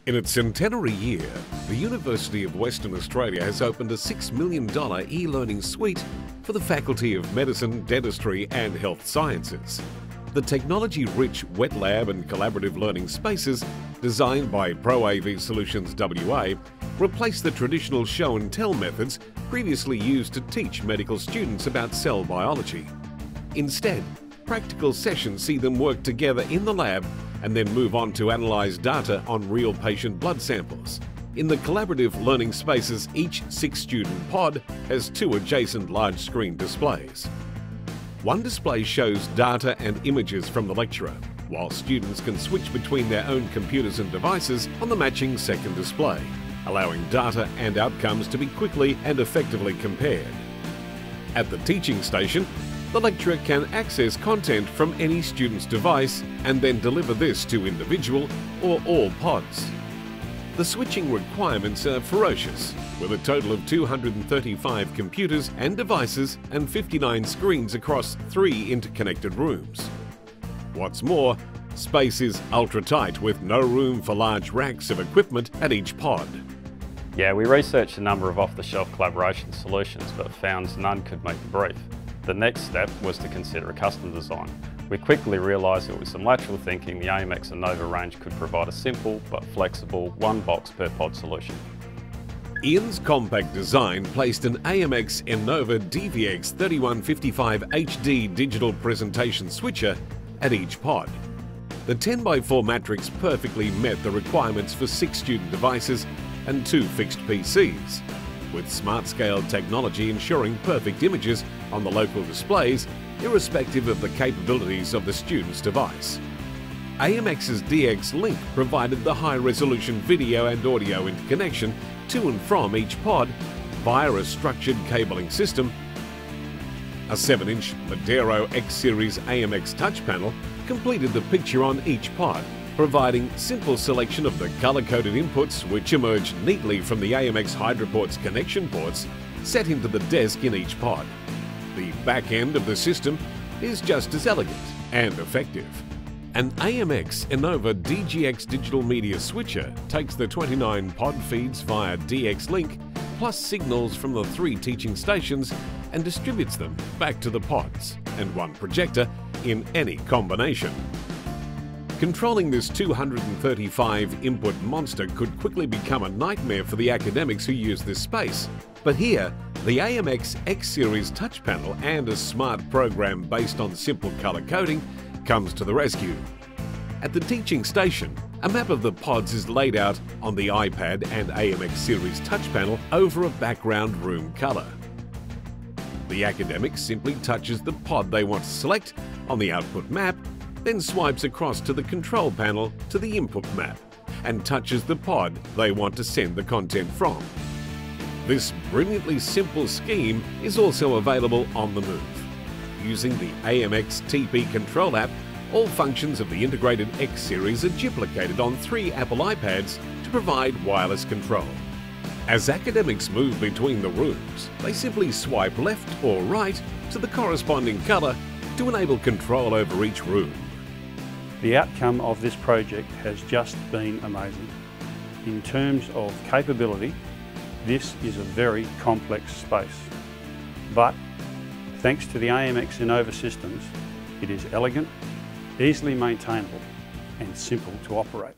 In its centenary year, the University of Western Australia has opened a $6 million e-learning suite for the Faculty of Medicine, Dentistry and Health Sciences. The technology-rich wet lab and collaborative learning spaces, designed by ProAV Solutions WA, replace the traditional show and tell methods previously used to teach medical students about cell biology. Instead, practical sessions see them work together in the lab and then move on to analyse data on real patient blood samples. In the collaborative learning spaces, each 6-student pod has 2 adjacent large screen displays. One display shows data and images from the lecturer, while students can switch between their own computers and devices on the matching second display, allowing data and outcomes to be quickly and effectively compared. At the teaching station, the lecturer can access content from any student's device and then deliver this to individual or all pods. The switching requirements are ferocious, with a total of 235 computers and devices and 59 screens across 3 interconnected rooms. What's more, space is ultra-tight with no room for large racks of equipment at each pod. Yeah, we researched a number of off-the-shelf collaboration solutions but found none could meet the brief. The next step was to consider a custom design. We quickly realised that with some lateral thinking, the AMX Innova range could provide a simple but flexible one box per pod solution. Ian's compact design placed an AMX Innova DVX 3155 HD digital presentation switcher at each pod. The 10x4 matrix perfectly met the requirements for 6 student devices and 2 fixed PCs, with SmartScale technology ensuring perfect images on the local displays, irrespective of the capabilities of the student's device. AMX's DX Link provided the high-resolution video and audio interconnection to and from each pod via a structured cabling system. A 7-inch Madero X-Series AMX touch panel completed the picture on each pod, providing simple selection of the colour-coded inputs which emerge neatly from the AMX Hydroport's connection ports set into the desk in each pod. The back end of the system is just as elegant and effective. An AMX Innova DGX digital media switcher takes the 29 pod feeds via DX Link plus signals from the 3 teaching stations and distributes them back to the pods and 1 projector in any combination. Controlling this 235 input monster could quickly become a nightmare for the academics who use this space. But here, the AMX X-Series touch panel and a smart program based on simple colour coding comes to the rescue. At the teaching station, a map of the pods is laid out on the iPad and AMX Series touch panel over a background room colour. The academic simply touches the pod they want to select on the output map, then swipes across to the control panel to the input map and touches the pod they want to send the content from. This brilliantly simple scheme is also available on the move. Using the AMX TP Control app, all functions of the integrated X series are duplicated on 3 Apple iPads to provide wireless control. As academics move between the rooms, they simply swipe left or right to the corresponding colour to enable control over each room. The outcome of this project has just been amazing. In terms of capability, this is a very complex space. But thanks to the AMX Innova systems, it is elegant, easily maintainable and simple to operate.